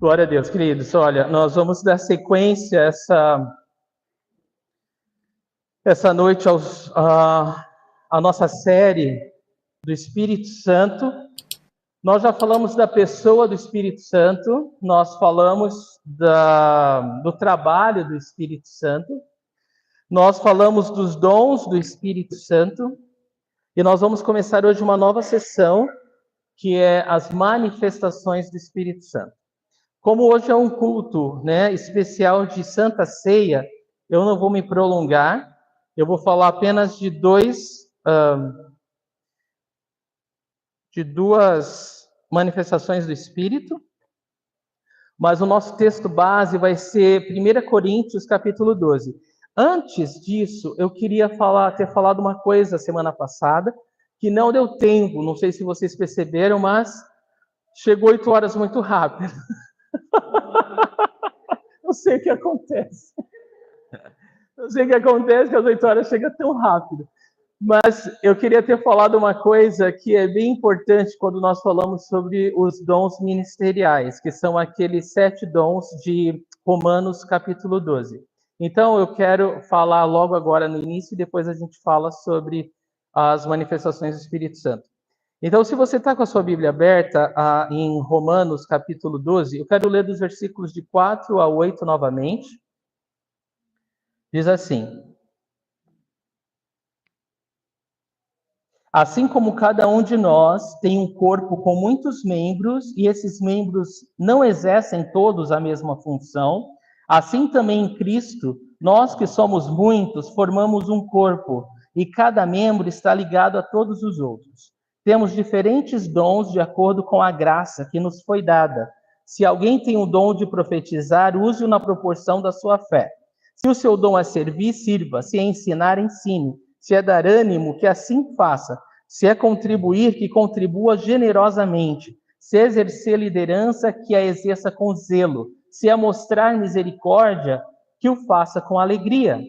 Glória a Deus, queridos. Olha, nós vamos dar sequência essa noite à nossa série do Espírito Santo. Nós já falamos da pessoa do Espírito Santo, nós falamos do trabalho do Espírito Santo, nós falamos dos dons do Espírito Santo, e nós vamos começar hoje uma nova sessão, que é as manifestações do Espírito Santo. Como hoje é um culto, especial de Santa Ceia, eu não vou me prolongar, eu vou falar apenas de duas manifestações do Espírito, mas o nosso texto base vai ser 1 Coríntios, capítulo 12. Antes disso, eu queria ter falado uma coisa semana passada, que não deu tempo, não sei se vocês perceberam, mas chegou 8 horas muito rápido. Não sei o que acontece. Não sei o que acontece, que às 8 horas chega tão rápido. Mas eu queria ter falado uma coisa que é bem importante quando nós falamos sobre os dons ministeriais, que são aqueles 7 dons de Romanos, capítulo 12. Então, eu quero falar logo agora no início e depois a gente fala sobre as manifestações do Espírito Santo. Então, se você está com a sua Bíblia aberta em Romanos, capítulo 12, eu quero ler dos versículos de 4 a 8 novamente. Diz assim: assim como cada um de nós tem um corpo com muitos membros, e esses membros não exercem todos a mesma função, assim também em Cristo, nós que somos muitos, formamos um corpo, e cada membro está ligado a todos os outros. Temos diferentes dons de acordo com a graça que nos foi dada. Se alguém tem o dom de profetizar, use-o na proporção da sua fé. Se o seu dom é servir, sirva. Se é ensinar, ensine. Se é dar ânimo, que assim faça. Se é contribuir, que contribua generosamente. Se é exercer liderança, que a exerça com zelo. Se é mostrar misericórdia, que o faça com alegria.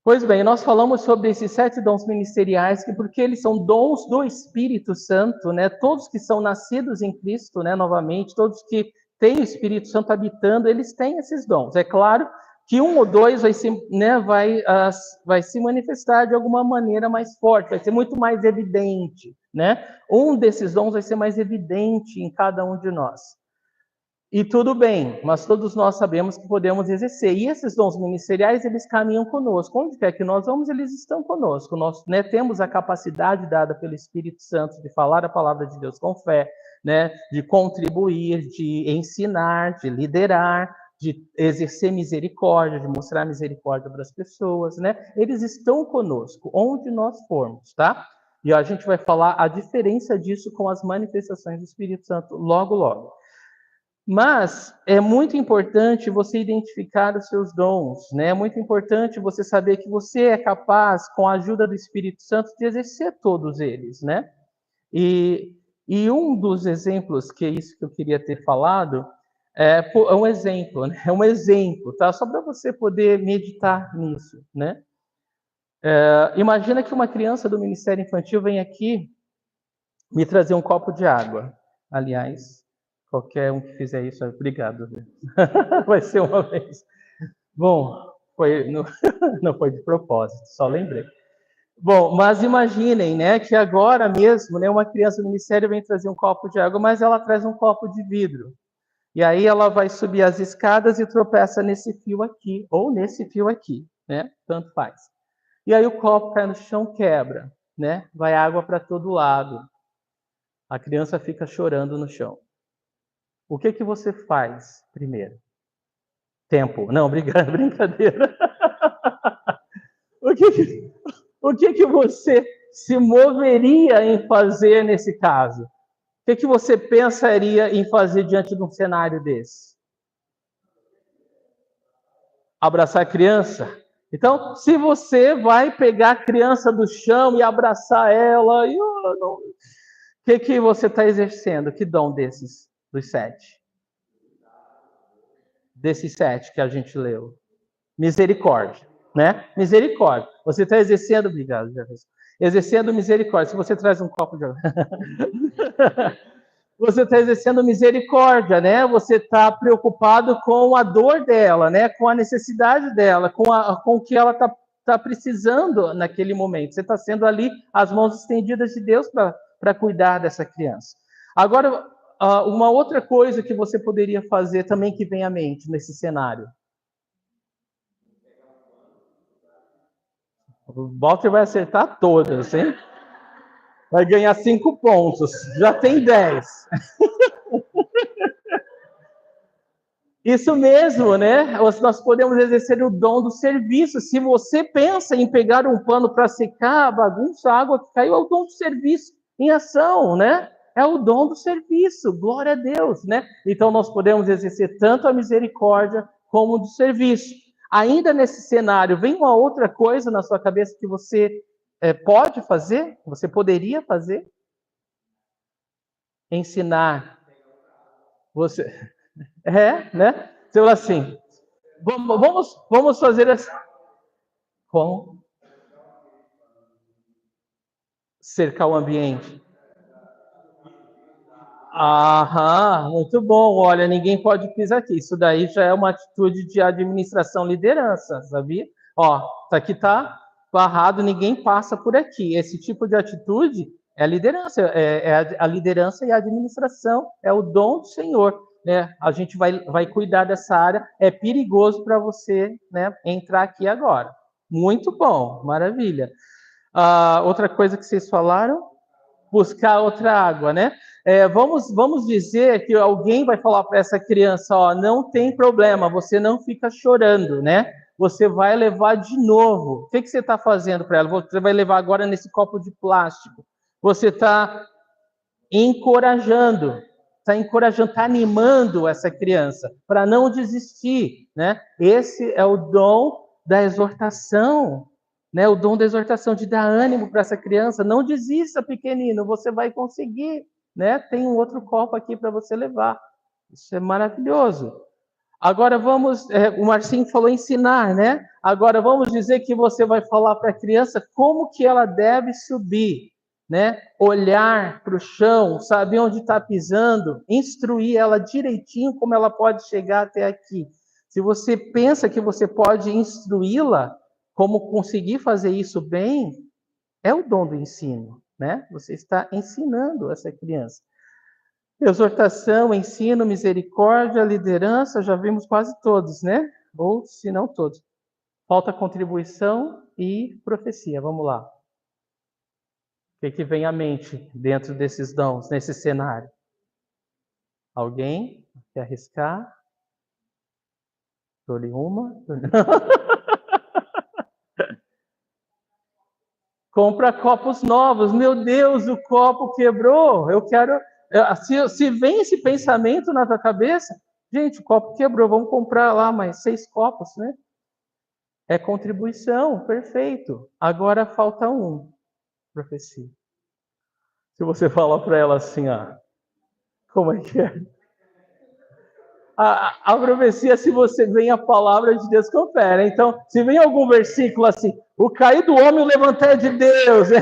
Pois bem, nós falamos sobre esses 7 dons ministeriais, porque eles são dons do Espírito Santo, Todos que são nascidos em Cristo, novamente, todos que têm o Espírito Santo habitando, eles têm esses dons. É claro que um ou dois vai se manifestar de alguma maneira mais forte, vai ser muito mais evidente, Um desses dons vai ser mais evidente em cada um de nós. E tudo bem, mas todos nós sabemos que podemos exercer. E esses dons ministeriais, eles caminham conosco. Onde quer que nós vamos, eles estão conosco. Nós temos a capacidade dada pelo Espírito Santo de falar a palavra de Deus com fé, de contribuir, de ensinar, de liderar, de exercer misericórdia, de mostrar misericórdia para as pessoas, Eles estão conosco, onde nós formos, tá? E a gente vai falar a diferença disso com as manifestações do Espírito Santo logo, logo. Mas é muito importante você identificar os seus dons, É muito importante você saber que você é capaz, com a ajuda do Espírito Santo, de exercer todos eles, E um dos exemplos, que é isso que eu queria ter falado, é um exemplo, É um exemplo, tá? Só para você poder meditar nisso, Imagina que uma criança do Ministério Infantil vem aqui me trazer um copo de água. Aliás, qualquer um que fizer isso, obrigado. Vai ser uma vez. Bom, não foi de propósito, só lembrei. Bom, mas imaginem, que agora mesmo, uma criança do ministério vem trazer um copo de água, mas ela traz um copo de vidro. E aí ela vai subir as escadas e tropeça nesse fio aqui, ou nesse fio aqui, Tanto faz. E aí o copo cai no chão, quebra, Vai água para todo lado. A criança fica chorando no chão. O que você faz primeiro? Tempo. Não, brincadeira. O que você se moveria em fazer nesse caso? O que você pensaria em fazer diante de um cenário desse? Abraçar a criança? Então, se você vai pegar a criança do chão e abraçar ela, o que você está exercendo? Que dom desses, dos 7? Desses 7 que a gente leu. Misericórdia, Misericórdia. Você está exercendo, obrigado, Jefferson. Exercendo misericórdia. Se você traz um copo de água. Você está exercendo misericórdia, né? Você está preocupado com a dor dela, né? Com a necessidade dela, com o que ela está precisando naquele momento. Você está sendo ali as mãos estendidas de Deus para cuidar dessa criança. Agora, uma outra coisa que você poderia fazer também que vem à mente nesse cenário. O Walter vai acertar todas, hein? Vai ganhar 5 pontos. Já tem 10. Isso mesmo, né? Nós podemos exercer o dom do serviço. Se você pensa em pegar um pano para secar a bagunça, a água que caiu, é o dom do serviço em ação, né? É o dom do serviço, glória a Deus, né? Então nós podemos exercer tanto a misericórdia como o do serviço. Ainda nesse cenário, vem uma outra coisa na sua cabeça que você pode fazer? Você poderia fazer? Ensinar. Você... né? Você fala assim, vamos fazer assim. Como? Cercar o ambiente. Aham, muito bom. Olha, ninguém pode pisar aqui. Isso daí já é uma atitude de administração, liderança, sabia? Ó, isso aqui tá barrado, ninguém passa por aqui. Esse tipo de atitude é a liderança, a liderança e a administração, é o dom do Senhor, né? A gente vai cuidar dessa área. É perigoso para você, né, entrar aqui agora. Muito bom, maravilha. Outra coisa que vocês falaram? Buscar outra água, né? Vamos dizer que alguém vai falar para essa criança, ó, não tem problema, você não fica chorando, né? Você vai levar de novo. O que você está fazendo para ela? Você vai levar agora nesse copo de plástico. Você está encorajando, está animando essa criança para não desistir, né? Esse é o dom da exortação, né? O dom da exortação, de dar ânimo para essa criança. Não desista, pequenino, você vai conseguir, né? Tem um outro copo aqui para você levar. Isso é maravilhoso. Agora vamos, o Marcinho falou ensinar, né? Agora vamos dizer que você vai falar para a criança como que ela deve subir, né? Olhar para o chão, saber onde está pisando, instruir ela direitinho como ela pode chegar até aqui. Se você pensa que você pode instruí-la como conseguir fazer isso bem, é o dom do ensino, né? Você está ensinando essa criança. Exortação, ensino, misericórdia, liderança, já vimos quase todos, né? Ou se não todos. Falta contribuição e profecia. Vamos lá. O que vem à mente dentro desses dons, nesse cenário? Alguém quer arriscar? Dou-lhe uma. Compra copos novos. Meu Deus, o copo quebrou. Eu quero. Se vem esse pensamento na tua cabeça, gente, o copo quebrou, vamos comprar lá mais 6 copos, né? É contribuição, perfeito. Agora falta um, profecia. Se você falar para ela assim, como é que é? A profecia, se você vem a palavra de Deus, confere. Então, se vem algum versículo assim, o cair do homem, o levantar é de Deus, né?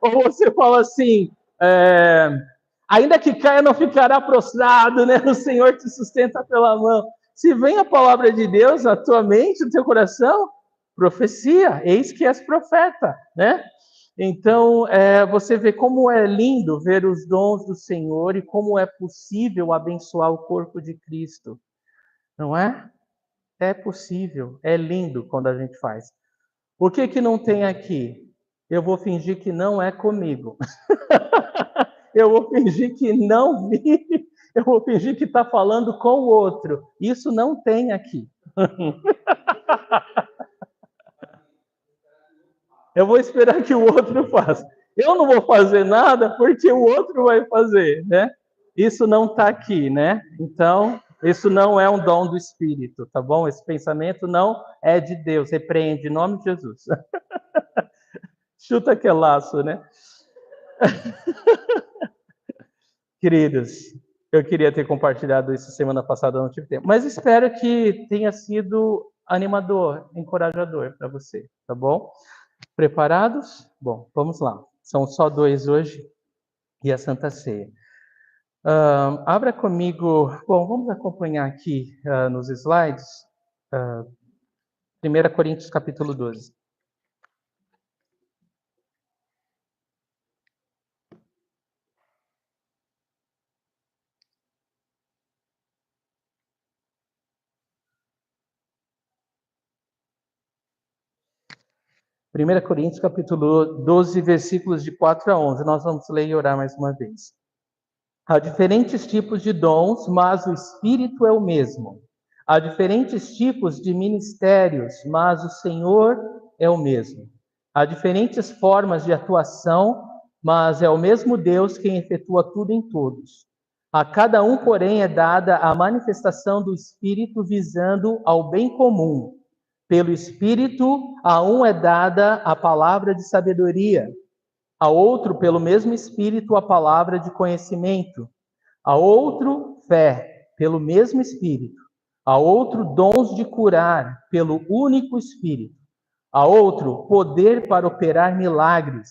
Ou você fala assim, ainda que caia, não ficará prostrado, né? O Senhor te sustenta pela mão. Se vem a palavra de Deus na tua mente, no teu coração, profecia, eis que és profeta, né? Então, você vê como é lindo ver os dons do Senhor e como é possível abençoar o corpo de Cristo, não é? É possível, é lindo quando a gente faz. O que não tem aqui? Eu vou fingir que não é comigo. Eu vou fingir que não vi. Eu vou fingir que está falando com o outro. Isso não tem aqui. Eu vou esperar que o outro faça. Eu não vou fazer nada porque o outro vai fazer, né? Isso não está aqui, né? Então, isso não é um dom do Espírito, tá bom? Esse pensamento não é de Deus. Repreende em nome de Jesus. Chuta que é laço, né? Queridos, eu queria ter compartilhado isso semana passada, não tive tempo. Mas espero que tenha sido animador, encorajador para você, tá bom? Preparados? Bom, vamos lá. São só 2 hoje e a Santa Ceia. Abra comigo, bom, vamos acompanhar aqui nos slides, 1 Coríntios capítulo 12. Primeira Coríntios capítulo 12, versículos de 4 a 11. Nós vamos ler e orar mais uma vez. Há diferentes tipos de dons, mas o Espírito é o mesmo. Há diferentes tipos de ministérios, mas o Senhor é o mesmo. Há diferentes formas de atuação, mas é o mesmo Deus quem efetua tudo em todos. A cada um, porém, é dada a manifestação do Espírito visando ao bem comum. Pelo Espírito, a um é dada a palavra de sabedoria, a outro, pelo mesmo Espírito, a palavra de conhecimento, a outro, fé, pelo mesmo Espírito, a outro, dons de curar, pelo único Espírito, a outro, poder para operar milagres,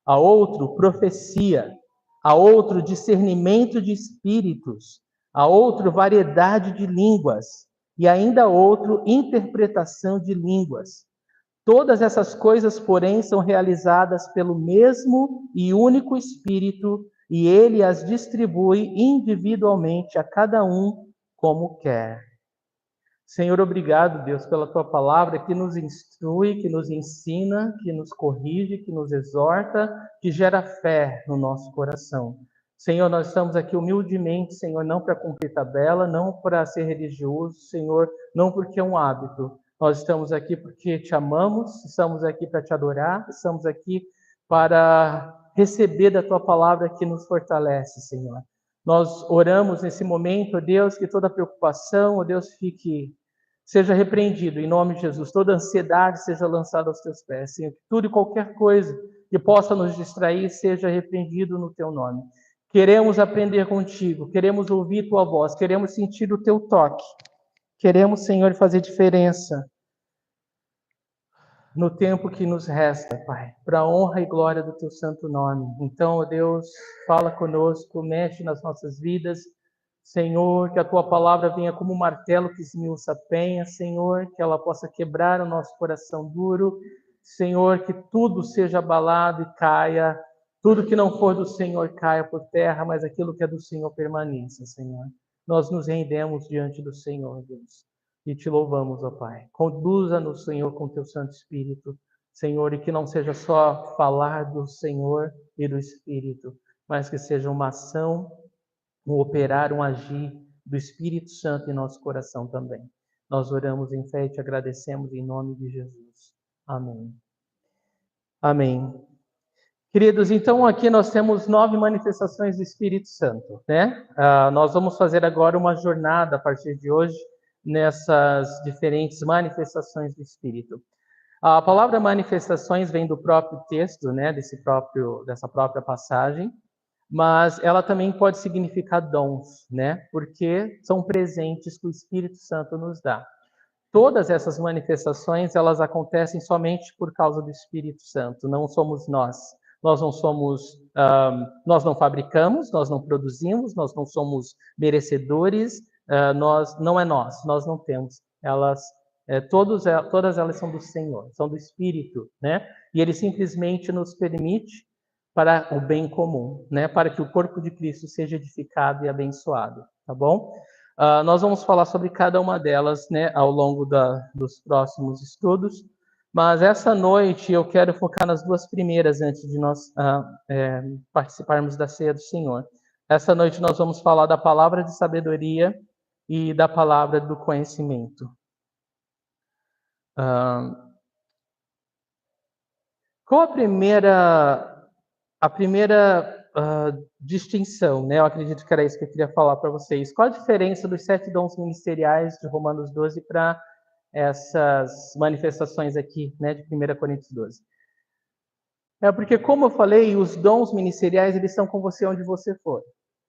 a outro, profecia, a outro, discernimento de espíritos, a outro, variedade de línguas, e ainda a outro, interpretação de línguas. Todas essas coisas, porém, são realizadas pelo mesmo e único Espírito, e ele as distribui individualmente a cada um como quer. Senhor, obrigado, Deus, pela tua palavra que nos instrui, que nos ensina, que nos corrige, que nos exorta, que gera fé no nosso coração. Senhor, nós estamos aqui humildemente, Senhor, não para cumprir tabela, não para ser religioso, Senhor, não porque é um hábito. Nós estamos aqui porque te amamos, estamos aqui para te adorar, estamos aqui para receber da tua palavra que nos fortalece, Senhor. Nós oramos nesse momento, ó Deus, que toda preocupação, ó Deus, seja repreendido em nome de Jesus. Toda ansiedade seja lançada aos teus pés, Senhor. Que tudo e qualquer coisa que possa nos distrair seja repreendido no teu nome. Queremos aprender contigo, queremos ouvir tua voz, queremos sentir o teu toque. Queremos, Senhor, fazer diferença no tempo que nos resta, Pai, para a honra e glória do teu santo nome. Então, ó Deus, fala conosco, mexe nas nossas vidas. Senhor, que a tua palavra venha como um martelo que esmiuça a penha, Senhor, que ela possa quebrar o nosso coração duro. Senhor, que tudo seja abalado e caia, tudo que não for do Senhor caia por terra, mas aquilo que é do Senhor permaneça, Senhor. Nós nos rendemos diante do Senhor, Deus. E te louvamos, ó Pai. Conduza-nos, Senhor, com teu Santo Espírito, Senhor, e que não seja só falar do Senhor e do Espírito, mas que seja uma ação, um operar, um agir do Espírito Santo em nosso coração também. Nós oramos em fé e te agradecemos em nome de Jesus. Amém. Amém. Queridos, então aqui nós temos 9 manifestações do Espírito Santo, né? Nós vamos fazer agora uma jornada a partir de hoje nessas diferentes manifestações do Espírito. A palavra manifestações vem do próprio texto, né, dessa própria passagem, mas ela também pode significar dons, né, porque são presentes que o Espírito Santo nos dá. Todas essas manifestações, elas acontecem somente por causa do Espírito Santo, não somos nós. Nós não somos, nós não fabricamos, nós não produzimos, nós não somos merecedores, não é nós não temos. Todas elas são do Senhor, são do Espírito, né? E Ele simplesmente nos permite para o bem comum, né? Para que o corpo de Cristo seja edificado e abençoado, tá bom? Nós vamos falar sobre cada uma delas, né, ao longo dos próximos estudos, mas essa noite eu quero focar nas 2 primeiras antes de nós participarmos da ceia do Senhor. Essa noite nós vamos falar da palavra de sabedoria e da palavra do conhecimento. Qual a primeira distinção, né? Eu acredito que era isso que eu queria falar para vocês. Qual a diferença dos 7 dons ministeriais de Romanos 12 para essas manifestações aqui, né, de 1 Coríntios 12? Porque, como eu falei, os dons ministeriais, eles estão com você onde você for.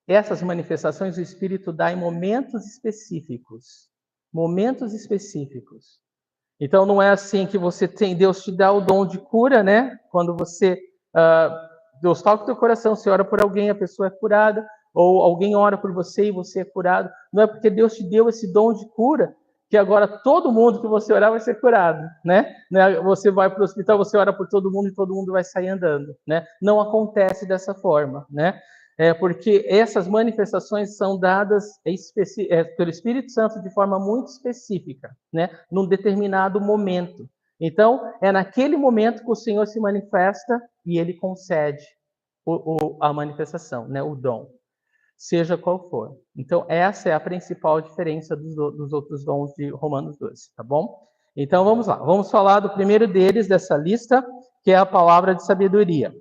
Essas manifestações o Espírito dá em momentos específicos. Momentos específicos. Então, não é assim que Deus te dá o dom de cura, né? Quando Deus toca o teu coração, você ora por alguém, a pessoa é curada, ou alguém ora por você e você é curado, não é porque Deus te deu esse dom de cura que agora todo mundo que você orar vai ser curado, né? Você vai para o hospital, você ora por todo mundo e todo mundo vai sair andando, né? Não acontece dessa forma, né? Porque essas manifestações são dadas pelo Espírito Santo de forma muito específica, né? Num determinado momento. Então, é naquele momento que o Senhor se manifesta e ele concede a manifestação, né? O dom, seja qual for. Então, essa é a principal diferença dos outros dons de Romanos 12, tá bom? Então, vamos lá. Vamos falar do primeiro deles, dessa lista, que é a palavra de sabedoria.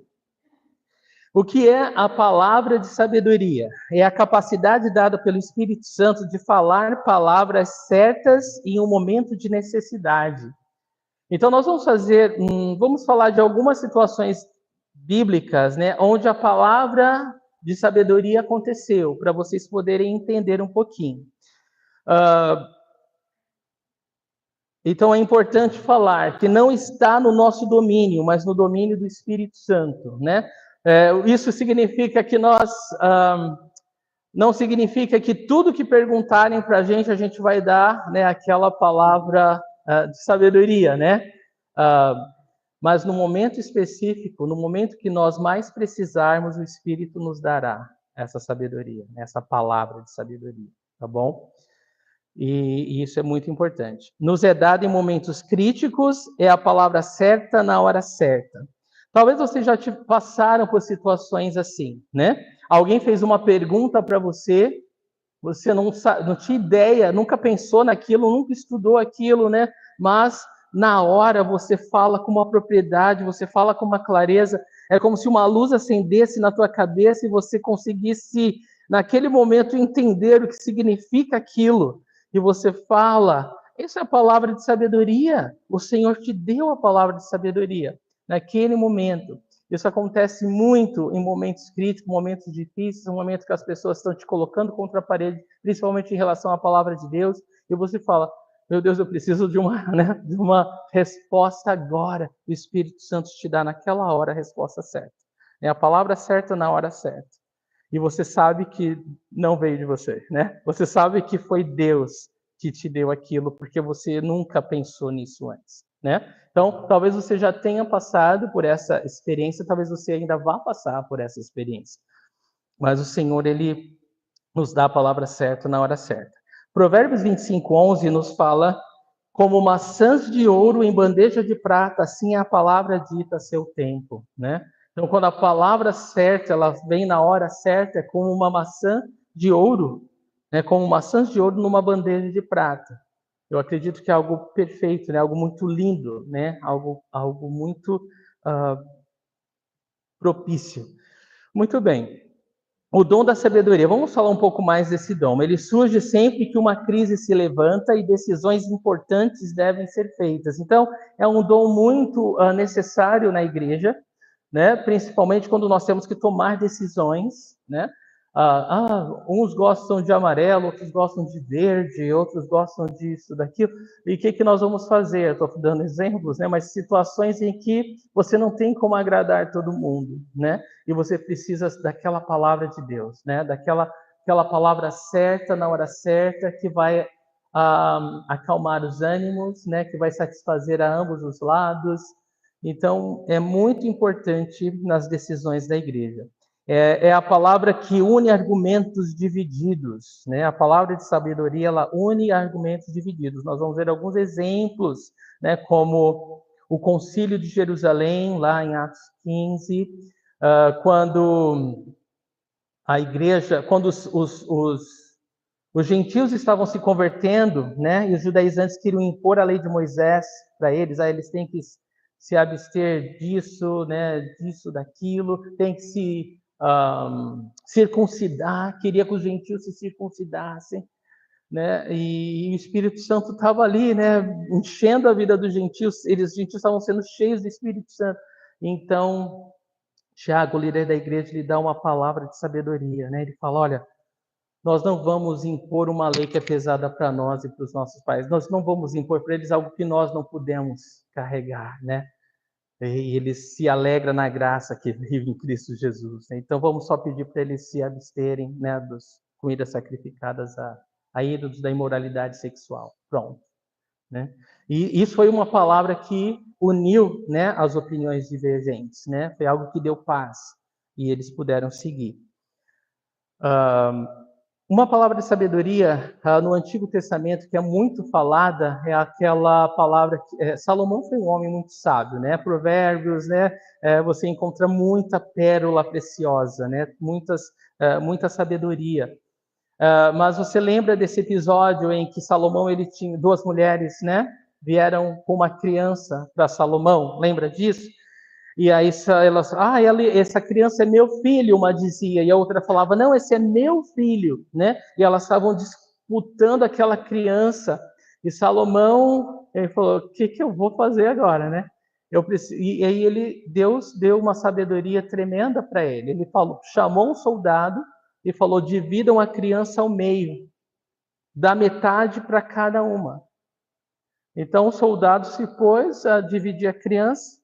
O que é a palavra de sabedoria? É a capacidade dada pelo Espírito Santo de falar palavras certas em um momento de necessidade. Então, nós vamos falar de algumas situações bíblicas, né, onde a palavra de sabedoria aconteceu, para vocês poderem entender um pouquinho. Então, é importante falar que não está no nosso domínio, mas no domínio do Espírito Santo, né? Isso significa que não significa que tudo que perguntarem para a gente vai dar, né, aquela palavra de sabedoria, né? Mas no momento específico, no momento que nós mais precisarmos, o Espírito nos dará essa sabedoria, essa palavra de sabedoria, tá bom? E isso é muito importante. Nos é dado em momentos críticos, é a palavra certa na hora certa. Talvez vocês já passaram por situações assim, né? Alguém fez uma pergunta para você, você não tinha ideia, nunca pensou naquilo, nunca estudou aquilo, né? Mas na hora você fala com uma propriedade, você fala com uma clareza, é como se uma luz acendesse na tua cabeça e você conseguisse, naquele momento, entender o que significa aquilo. E você fala, isso é a palavra de sabedoria. O Senhor te deu a palavra de sabedoria naquele momento. Isso acontece muito em momentos críticos, momentos difíceis, um momento que as pessoas estão te colocando contra a parede, principalmente em relação à palavra de Deus, e você fala, meu Deus, eu preciso de uma resposta agora. O Espírito Santo te dá naquela hora a resposta certa. É a palavra certa na hora certa. E você sabe que não veio de você, né? Você sabe que foi Deus que te deu aquilo, porque você nunca pensou nisso antes, né? Então, talvez você já tenha passado por essa experiência, talvez você ainda vá passar por essa experiência. Mas o Senhor, Ele nos dá a palavra certa na hora certa. Provérbios 25:11 nos fala, como maçãs de ouro em bandeja de prata, assim é a palavra dita a seu tempo, né? Então, quando a palavra certa, ela vem na hora certa, é como uma maçã de ouro, né? Como maçãs de ouro numa bandeja de prata. Eu acredito que é algo perfeito, né? Algo muito lindo, né? Algo muito propício. Muito bem. O dom da sabedoria. Vamos falar um pouco mais desse dom. Ele surge sempre que uma crise se levanta e decisões importantes devem ser feitas. Então, é um dom muito necessário na igreja, né? Principalmente quando nós temos que tomar decisões, né? Uns gostam de amarelo, outros gostam de verde, outros gostam disso, daquilo. E o que nós vamos fazer? Estou dando exemplos, né? Mas situações em que você não tem como agradar todo mundo, né? E você precisa daquela palavra de Deus, né? Daquela palavra certa na hora certa que vai acalmar os ânimos, né? Que vai satisfazer a ambos os lados. Então, é muito importante nas decisões da igreja. É a palavra que une argumentos divididos, né? A palavra de sabedoria, ela une argumentos divididos. Nós vamos ver alguns exemplos, né? Como o Concílio de Jerusalém, lá em Atos 15, quando a igreja, quando os gentios estavam se convertendo, né? E os judaizantes queriam impor a lei de Moisés para eles, aí eles têm que se abster disso, né? Disso, daquilo, tem que se circuncidar, queria que os gentios se circuncidassem, né? E o Espírito Santo estava ali, né? Enchendo a vida dos gentios, os gentios estavam sendo cheios do Espírito Santo. Então, Tiago, o líder da igreja, lhe dá uma palavra de sabedoria, né? Ele fala, olha, nós não vamos impor uma lei que é pesada para nós e para os nossos pais. Nós não vamos impor para eles algo que nós não podemos carregar, né? E ele se alegra na graça que vive em Cristo Jesus, né? Então vamos só pedir para eles se absterem, né, das comidas sacrificadas a ídolos, da imoralidade sexual. Pronto, né? E isso foi uma palavra que uniu, né, as opiniões divergentes, né? Foi algo que deu paz e eles puderam seguir. Uma palavra de sabedoria no Antigo Testamento que é muito falada é aquela palavra que Salomão foi um homem muito sábio, né? Provérbios, né? Você encontra muita pérola preciosa, né? Muita sabedoria. Mas você lembra desse episódio em que Salomão ele tinha duas mulheres, né? Vieram com uma criança para Salomão. Lembra disso? E aí essa criança é meu filho, uma dizia, e a outra falava, não, esse é meu filho, né? E elas estavam disputando aquela criança. E Salomão, ele falou, o que eu vou fazer agora, né? E aí Deus deu uma sabedoria tremenda para ele. Ele falou, chamou um soldado e falou, dividam a criança ao meio, dá metade para cada uma. Então o soldado se pôs a dividir a criança.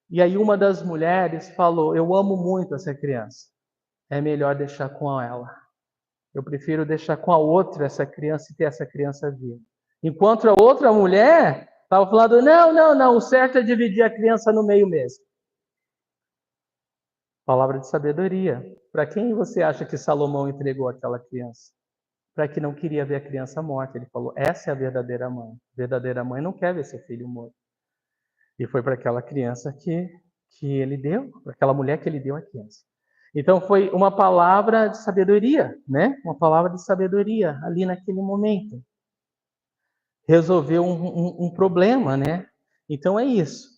E aí uma das mulheres falou, eu amo muito essa criança, é melhor deixar com ela. Eu prefiro deixar com a outra essa criança e ter essa criança viva. Enquanto a outra mulher estava falando, não, o certo é dividir a criança no meio mesmo. Palavra de sabedoria. Para quem você acha que Salomão entregou aquela criança? Para quem não queria ver a criança morta. Ele falou, essa é a verdadeira mãe. A verdadeira mãe não quer ver seu filho morto. E foi para aquela criança que ele deu, para aquela mulher que ele deu a criança. Então foi uma palavra de sabedoria, né? Uma palavra de sabedoria ali naquele momento. Resolveu um problema, né? Então é isso.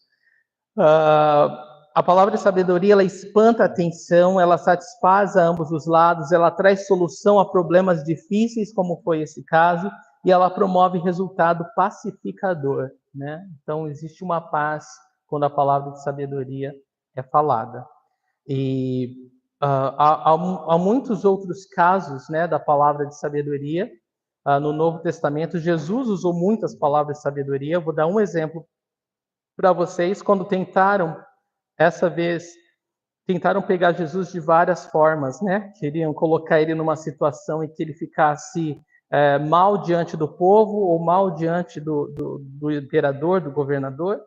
A palavra de sabedoria, ela espanta a tensão, ela satisfaz a ambos os lados, ela traz solução a problemas difíceis, como foi esse caso, e ela promove resultado pacificador, né? Então existe uma paz quando a palavra de sabedoria é falada. E há muitos outros casos, né, da palavra de sabedoria no Novo Testamento. Jesus usou muitas palavras de sabedoria. Eu vou dar um exemplo para vocês. Quando essa vez, tentaram pegar Jesus de várias formas, né? Queriam colocar ele numa situação em que ele ficasse mal diante do povo ou mal diante do imperador, do governador.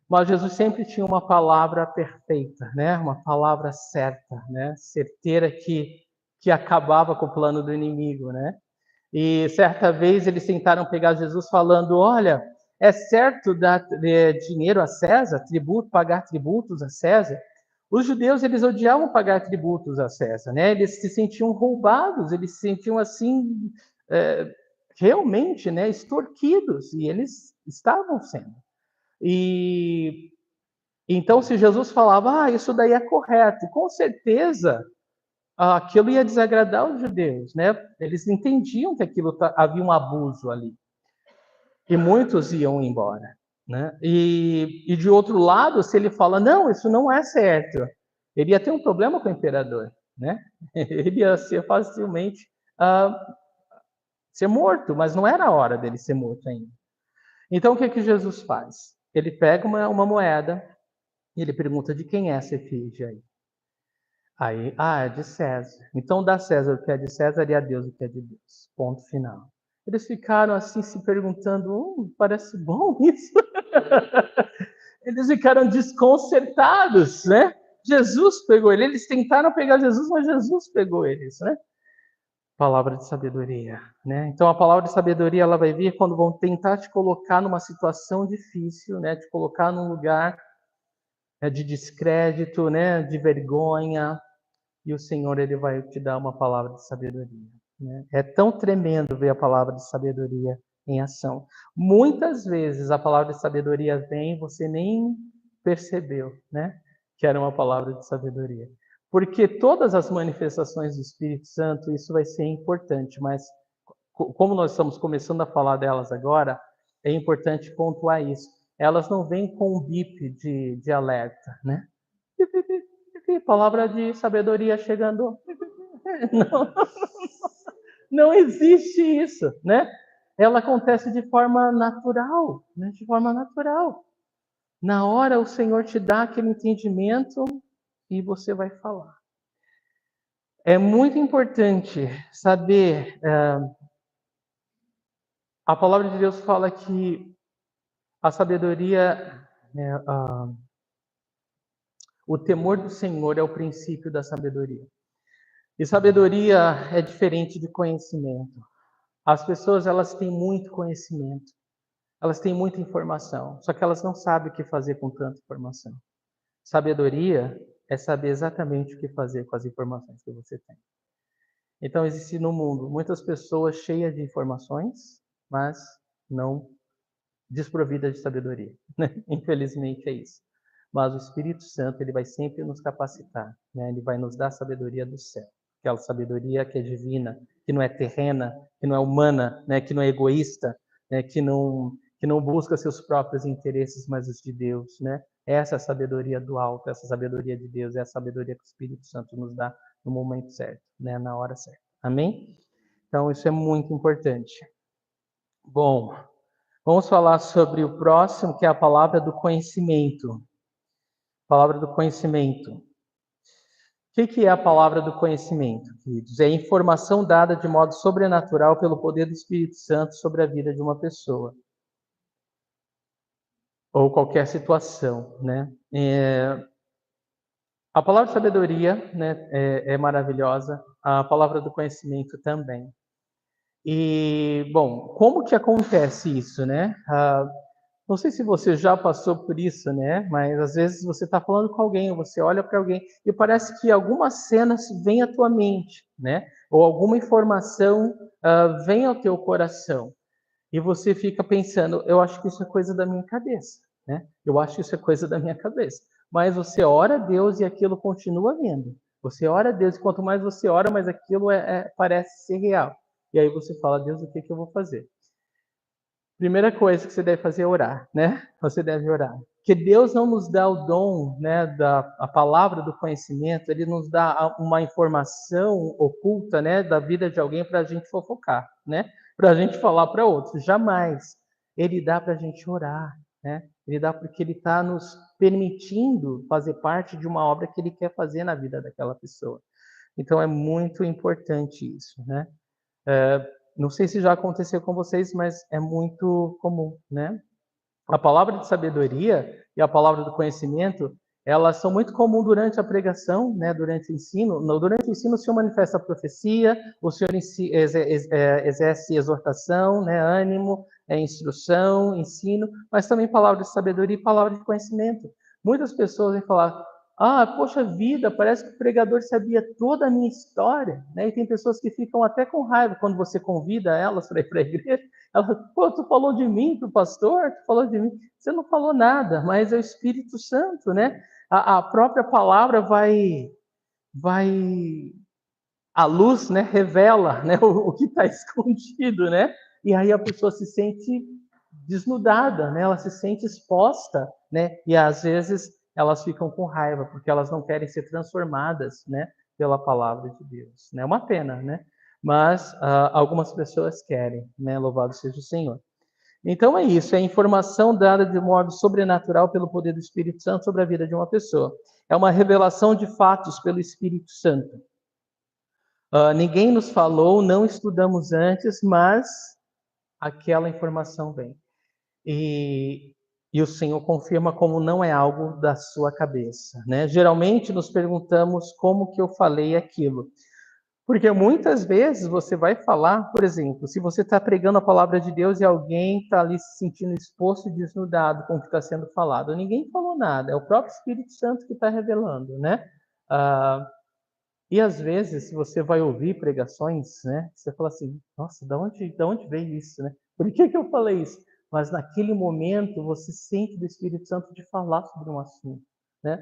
Mas Jesus sempre tinha uma palavra perfeita, né? Uma palavra certa, né? Certeira que acabava com o plano do inimigo, né? E certa vez eles tentaram pegar Jesus falando, olha, é certo dar dinheiro a César, pagar tributos a César? Os judeus, eles odiavam pagar tributos a César, né? Eles se sentiam roubados, eles se sentiam assim, realmente, né, extorquidos, e eles estavam sendo. E então, se Jesus falava, isso daí é correto, com certeza aquilo ia desagradar os judeus, né? Eles entendiam que havia um abuso ali. E muitos iam embora, né? E de outro lado, se ele fala, não, isso não é certo, ele ia ter um problema com o imperador, né? Ele ia ser facilmente ser morto, mas não era a hora dele ser morto ainda. Então, o que Jesus faz? Ele pega uma moeda e ele pergunta, de quem é essa efígie aí? Aí, é de César. Então dá a César o que é de César e a Deus o que é de Deus. Ponto final. Eles ficaram assim se perguntando, parece bom isso? Eles ficaram desconcertados, né? Jesus pegou ele. Eles tentaram pegar Jesus, mas Jesus pegou eles, né? Palavra de sabedoria, né? Então a palavra de sabedoria ela vai vir quando vão tentar te colocar numa situação difícil, né? Te colocar num lugar de descrédito, né? De vergonha. E o Senhor ele vai te dar uma palavra de sabedoria, né? É tão tremendo ver a palavra de sabedoria em ação. Muitas vezes a palavra de sabedoria vem e você nem percebeu, né? Que era uma palavra de sabedoria. Porque todas as manifestações do Espírito Santo, isso vai ser importante, mas como nós estamos começando a falar delas agora, é importante pontuar isso. Elas não vêm com um bip de alerta, né? Palavra de sabedoria chegando. Não, não existe isso, né? Ela acontece de forma natural, né? De forma natural. Na hora o Senhor te dá aquele entendimento e você vai falar. É muito importante saber, a palavra de Deus fala que a sabedoria, o temor do Senhor é o princípio da sabedoria. E sabedoria é diferente de conhecimento. As pessoas, elas têm muito conhecimento, elas têm muita informação, só que elas não sabem o que fazer com tanta informação. Sabedoria é saber exatamente o que fazer com as informações que você tem. Então, existe no mundo muitas pessoas cheias de informações, mas não desprovidas de sabedoria, né? Infelizmente é isso. Mas o Espírito Santo, ele vai sempre nos capacitar, né? Ele vai nos dar a sabedoria do céu, aquela sabedoria que é divina, que não é terrena, que não é humana, né? Que não é egoísta, né? Que não busca seus próprios interesses, mas os de Deus, né? Essa é a sabedoria do alto, essa sabedoria de Deus, é a sabedoria que o Espírito Santo nos dá no momento certo, né? Na hora certa. Amém? Então, isso é muito importante. Bom, vamos falar sobre o próximo, que é a palavra do conhecimento. Palavra do conhecimento. O que é a palavra do conhecimento, queridos? É a informação dada de modo sobrenatural pelo poder do Espírito Santo sobre a vida de uma pessoa ou qualquer situação, né? A palavra de sabedoria, né, é maravilhosa. A palavra do conhecimento também. E, bom, como que acontece isso, né? Não sei se você já passou por isso, né? Mas às vezes você está falando com alguém, ou você olha para alguém e parece que algumas cenas vêm à tua mente, né? Ou alguma informação vem ao teu coração. E você fica pensando, eu acho que isso é coisa da minha cabeça, né? Eu acho que isso é coisa da minha cabeça. Mas você ora a Deus e aquilo continua vindo. Você ora a Deus e quanto mais você ora, mais aquilo parece ser real. E aí você fala, Deus, o que eu vou fazer? Primeira coisa que você deve fazer é orar, né? Você deve orar. Porque Deus não nos dá o dom, né, a palavra do conhecimento, Ele nos dá uma informação oculta, né, da vida de alguém para a gente fofocar, né? Para a gente falar para outros. Jamais. Ele dá para a gente orar, né? Ele dá porque Ele está nos permitindo fazer parte de uma obra que Ele quer fazer na vida daquela pessoa. Então é muito importante isso, né? Não sei se já aconteceu com vocês, mas é muito comum, né? A palavra de sabedoria e a palavra do conhecimento, elas são muito comuns durante a pregação, né? Durante o ensino. Durante o ensino, o Senhor manifesta a profecia, o Senhor exerce exortação, né? Ânimo, instrução, ensino, mas também palavra de sabedoria e palavra de conhecimento. Muitas pessoas vão falar, poxa vida, parece que o pregador sabia toda a minha história, né? E tem pessoas que ficam até com raiva quando você convida elas para ir para a igreja. Ela, pô, tu falou de mim pro pastor? Tu falou de mim? Você não falou nada, mas é o Espírito Santo, né? A própria palavra vai, a luz, né? Revela, né? O que está escondido, né? E aí a pessoa se sente desnudada, né? Ela se sente exposta, né? E às vezes elas ficam com raiva porque elas não querem ser transformadas, né? Pela palavra de Deus, né? É uma pena, né? Mas algumas pessoas querem, né? Louvado seja o Senhor. Então é isso, é informação dada de modo sobrenatural pelo poder do Espírito Santo sobre a vida de uma pessoa. É uma revelação de fatos pelo Espírito Santo. Ninguém nos falou, não estudamos antes, mas aquela informação vem. E o Senhor confirma como não é algo da sua cabeça, né? Geralmente nos perguntamos como que eu falei aquilo. Porque muitas vezes você vai falar, por exemplo, se você está pregando a palavra de Deus e alguém está ali se sentindo exposto e desnudado com o que está sendo falado, ninguém falou nada, é o próprio Espírito Santo que está revelando, né? E às vezes, se você vai ouvir pregações, né, você fala assim, nossa, da onde veio isso, né? Por que eu falei isso? Mas naquele momento você sente do Espírito Santo de falar sobre um assunto, né?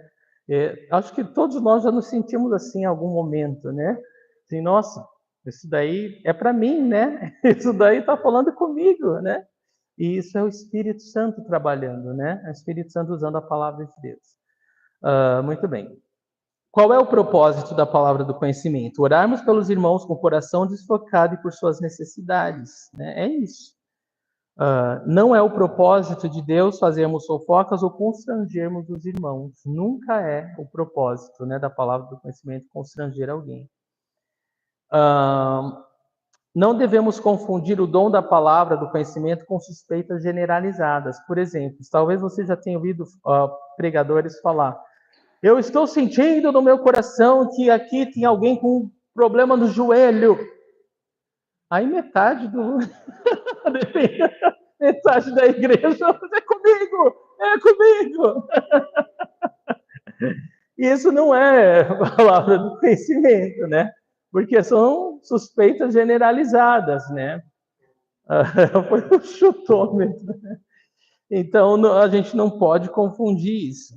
Acho que todos nós já nos sentimos assim em algum momento, né? Assim, nossa, isso daí é para mim, né? Isso daí está falando comigo, né? E isso é o Espírito Santo trabalhando, né? É o Espírito Santo usando a palavra de Deus. Muito bem. Qual é o propósito da palavra do conhecimento? Orarmos pelos irmãos com o coração desfocado e por suas necessidades, né? É isso. Não é o propósito de Deus fazermos fofocas ou constrangermos os irmãos. Nunca é o propósito, né, da palavra do conhecimento constranger alguém. Não devemos confundir o dom da palavra do conhecimento com suspeitas generalizadas. Por exemplo, talvez você já tenha ouvido pregadores falar: eu estou sentindo no meu coração que aqui tem alguém com um problema no joelho. Aí metade metade da igreja, é comigo, é comigo. E isso não é palavra do conhecimento, né? Porque são suspeitas generalizadas, né? Foi um chutômetro. Então, a gente não pode confundir isso.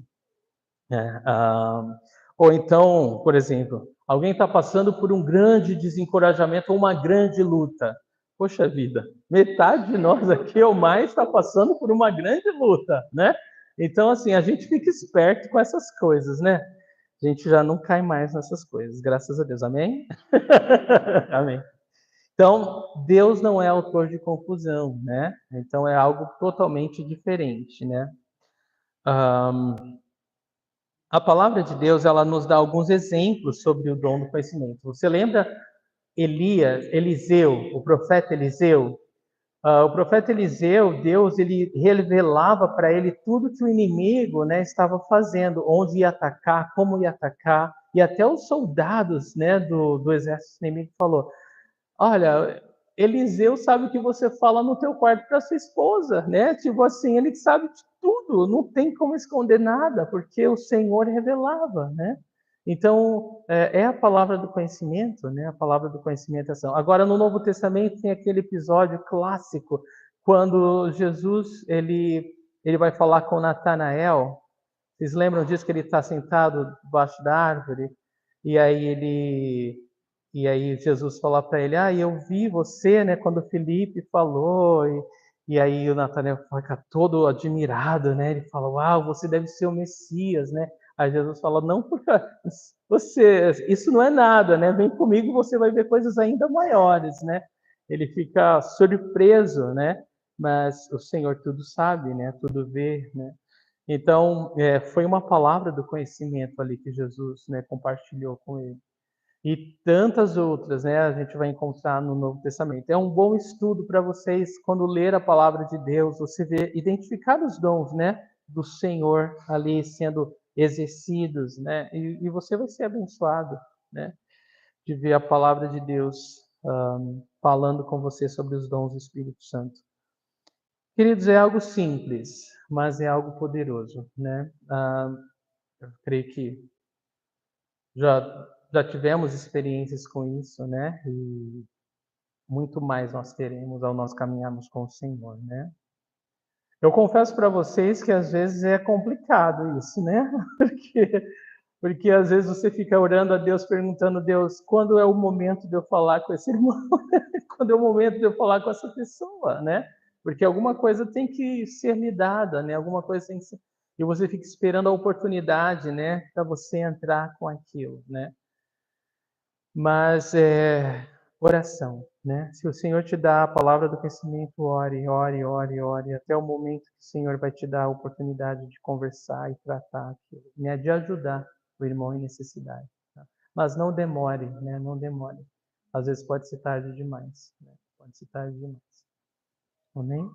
Ou então, por exemplo, alguém está passando por um grande desencorajamento ou uma grande luta. Poxa vida, metade de nós aqui ou mais está passando por uma grande luta, né? Então, assim, a gente fica esperto com essas coisas, né? A gente já não cai mais nessas coisas, graças a Deus. Amém? Amém. Então, Deus não é autor de confusão, né? Então, é algo totalmente diferente, né? A palavra de Deus, ela nos dá alguns exemplos sobre o dom do conhecimento. Você lembra Eliseu, o profeta Eliseu? O profeta Eliseu, Deus, ele revelava para ele tudo que o inimigo, né, estava fazendo, onde ia atacar, como ia atacar, e até os soldados, né, do exército inimigo falou: olha, Eliseu sabe o que você fala no teu quarto para sua esposa, né? Tipo assim, ele sabe de tudo, não tem como esconder nada, porque o Senhor revelava, né? Então, é a palavra do conhecimento, né? A palavra do conhecimento é ação. Agora, no Novo Testamento tem aquele episódio clássico, quando Jesus, ele vai falar com Natanael. Vocês lembram disso, que ele está sentado debaixo da árvore? E aí Jesus fala para ele: eu vi você, né, quando Felipe falou. E aí o Natanael fica todo admirado, né? Ele fala: uau, você deve ser o Messias, né? Aí Jesus fala: não, porque isso não é nada, né? Vem comigo, você vai ver coisas ainda maiores, né? Ele fica surpreso, né? Mas o Senhor tudo sabe, né? Tudo vê, né? Então, foi uma palavra do conhecimento ali que Jesus, né, compartilhou com ele. E tantas outras, né, a gente vai encontrar no Novo Testamento. É um bom estudo para vocês, quando ler a palavra de Deus, você vê, identificar os dons, né, do Senhor ali sendo exercidos, né, e você vai ser abençoado, né, de ver a palavra de Deus falando com você sobre os dons do Espírito Santo. Queridos, é algo simples, mas é algo poderoso, né? Eu creio que já tivemos experiências com isso, né? E muito mais nós teremos ao nós caminharmos com o Senhor, né? Eu confesso para vocês que às vezes é complicado isso, né? Porque às vezes você fica orando a Deus, perguntando a Deus, quando é o momento de eu falar com esse irmão? Quando é o momento de eu falar com essa pessoa, né? Porque alguma coisa tem que ser lidada, né? Alguma coisa tem que ser... E você fica esperando a oportunidade, né? Para você entrar com aquilo, né? Mas oração, né? Se o Senhor te dá a palavra do conhecimento, ore, ore, ore, ore, até o momento que o Senhor vai te dar a oportunidade de conversar e tratar aquilo, né? De ajudar o irmão em necessidade. Tá? Mas não demore, né? Não demore. Às vezes pode ser tarde demais, né? Pode ser tarde demais. Amém?